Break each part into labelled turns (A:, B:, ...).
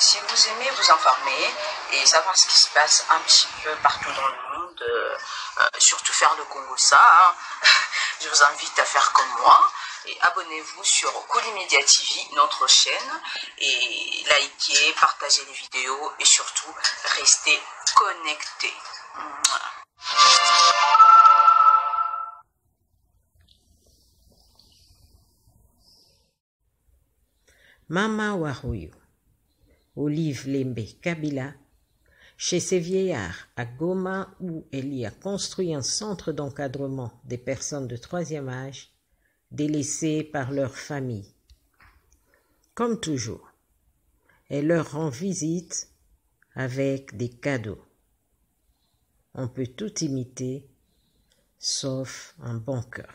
A: Si vous aimez vous informer et savoir ce qui se passe un petit peu partout dans le monde, surtout faire le Congo ça, hein, je vous invite à faire comme moi et abonnez-vous sur Colimedia TV, notre chaîne, et likez, partagez les vidéos et surtout restez connectés.
B: Mama Wahuyo, Olive Lembe Kabila, chez ces vieillards à Goma où elle y a construit un centre d'encadrement des personnes de troisième âge, délaissées par leur famille. Comme toujours, elle leur rend visite avec des cadeaux. On peut tout imiter, sauf un bon cœur.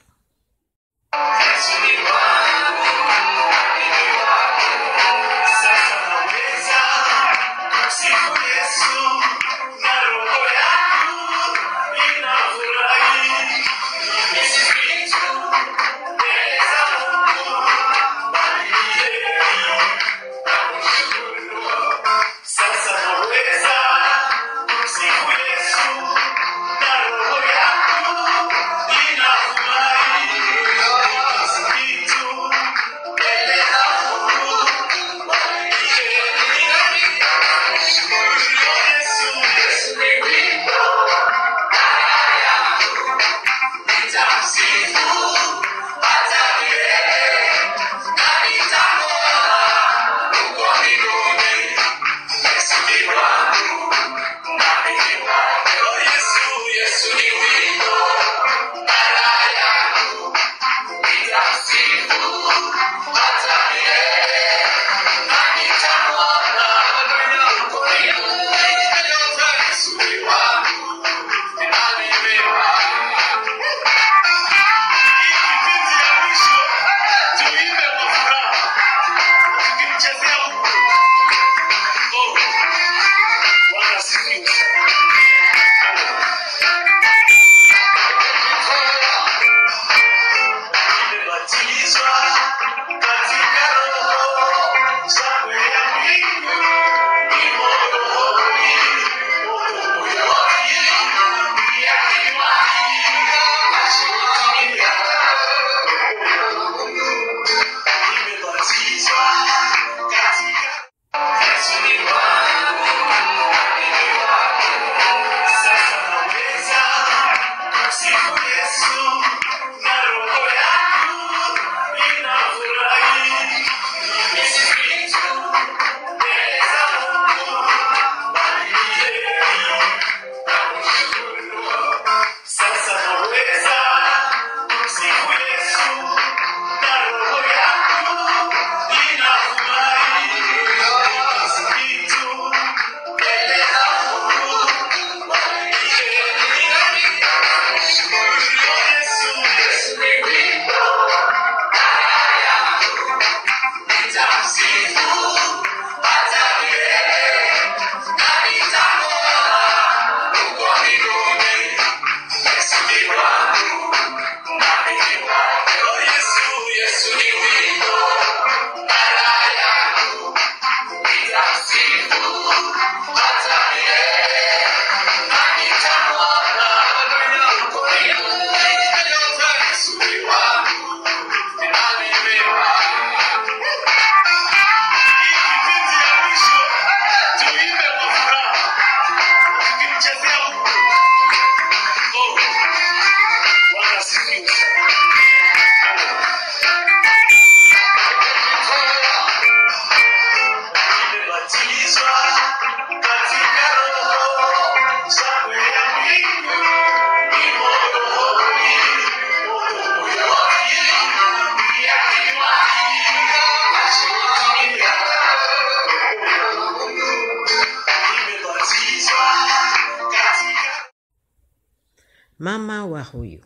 B: Mama Wahuyo,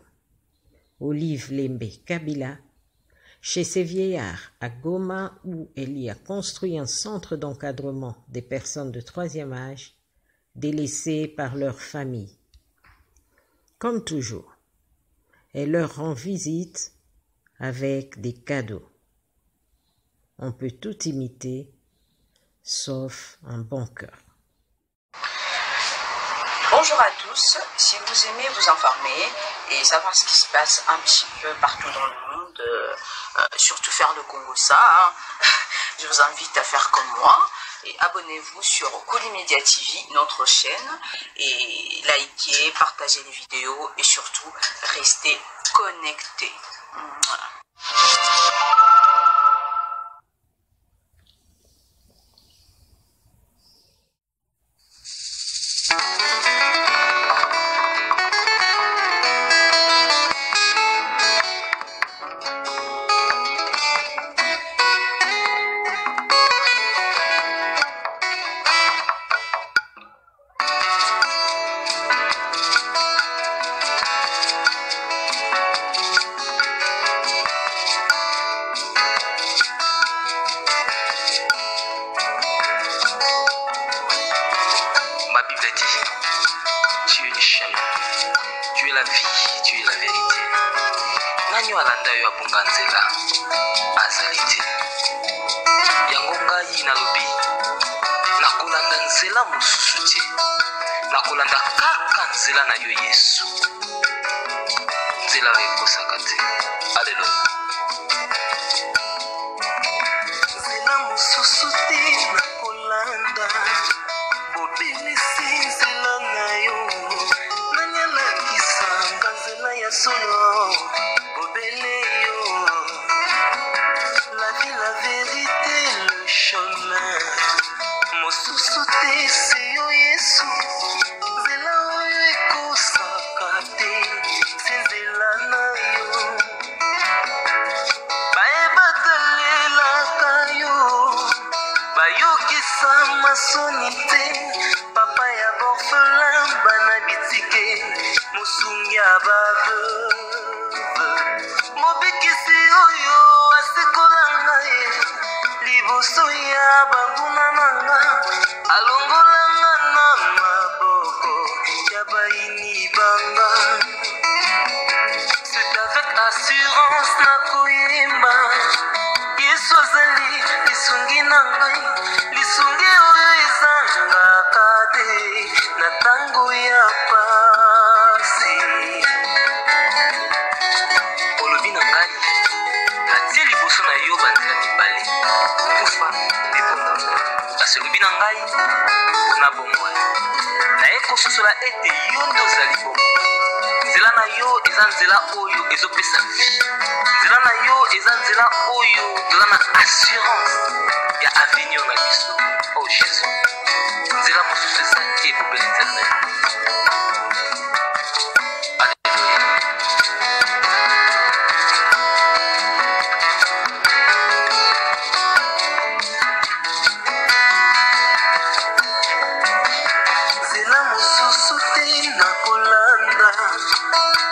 B: Olive Lembe Kabila, chez ces vieillards à Goma où elle y a construit un centre d'encadrement des personnes de troisième âge, délaissées par leur famille. Comme toujours, elle leur rend visite avec des cadeaux. On peut tout imiter, sauf un bon cœur.
A: Bonjour à tous, si vous aimez vous informer et savoir ce qui se passe un petit peu partout dans le monde, surtout faire le Congo-ça, je vous invite à faire comme moi et abonnez-vous sur Colimedia TV, notre chaîne, et likez, partagez les vidéos et surtout restez connectés. Voilà.
C: Tu es le chemin, tu es la vie, tu es la vérité. Nani walanda yo abunga nzela azali te. Yango ngai nalobi nakolanda nzela mosusu te. Nakolanda kaka nzela na yo Yesu. Nzela oyo ekosaka te. Alleluya. Nzela mosusu te nakolanda. Bobelisi nzela na yo. Nani alakisa nzela ya solo. Bobele yo. La vie, la vérité, le chemin. Mosusu te se yo Yesu. Nzela oyo ekosaka te. Se nzela na yo. Bayebatalelaka yo. Bayokisa masoni te. Papa ya borfelin bana bitike. Mosungi ya baveuve. Mobikisi oyo asikola ngai. Liboso ya banguna nanga. Alongola nga na maboko ya baini banga. C'est avec assurance nakoyemba. Yesu azali lisungi na ngai. Lisungi oyo ezangaka te na ntango ya pasi. Olobi na ngai natie liboso na yo banzela mibale kufa ebonga. Kasi olobi na ngai mpona bongo naye kososola ete yo nde ozali bongo. Nzela na yo eza nzela oyo ezopesa vie. Nzela na yo eza nzela oyo toza na assurance ya avenir na biso. Oh Jésus, nzela mosusu eza te ebobeli nzela na yo. Nzela mosusu te nakolanda.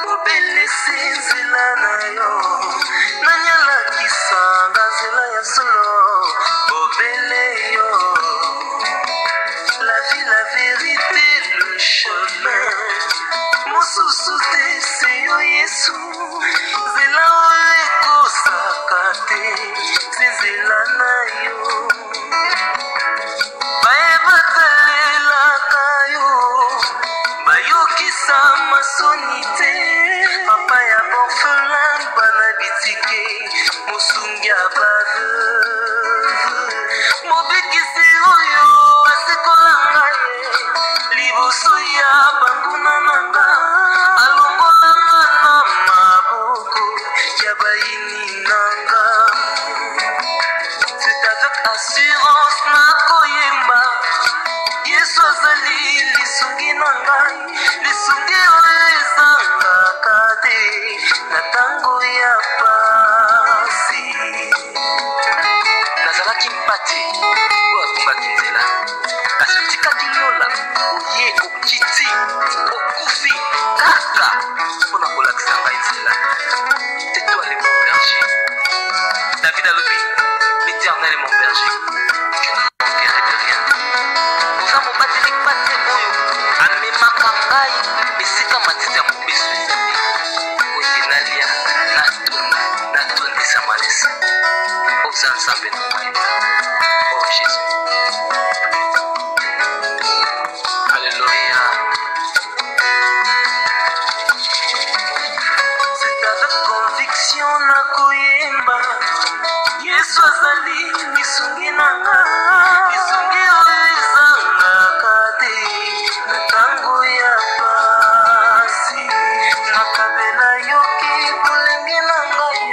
C: Bobelisi nzela na yo. Nani alakisanga nzela ya solo. Bobele yo. La vie, la vérité, le chemin. Mosusu te se yo Yesu. Nzela oyo ekosaka te. Se nzela na yo. Bayebatalelaka yo. Bayokisa masoni te. Papa ya borfelin bana bitike. Mosungi ya baveuve. Mobikisi oyo asikola ngai. Liboso ya banguna nanga. Alongola nga na maboko ya baini nanga. C'est avec assurance nakoyemba. Yesu azali lisungi na ngai. Lisungi oyo ezangaka te na ntango ya pasi. Nazalaki mpate oyo atungaki nzela. Kasi otikaki lola oye okiti okufi kaka mpona kolakisa ngai nzela. Tais-toi les mon berger. David alobi, l'Éternel est mon berger. Je ne manquerai de rien. Oza mobateli pate oyo amemaka ngai esika matiti ya mobeso ezali. Oye nalia natondisa malesa. oza nzambe na ngai. Oh Jésus. Alléluia. C'est avec conviction na koyemba Yesu azali lisungi nanga, lisungi oyo ezangaka te na ntango ya pasi. Nakabela yoki bolenge na ngai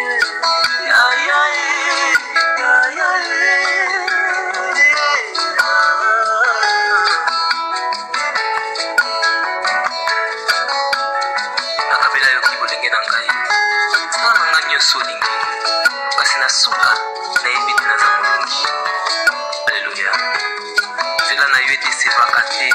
C: nakabela yoki bolenge na ngai sala na ngai nyonso olingi kasi na suka nayebi te naza molongi. Alleluya. Nzela na yo ete esepaka te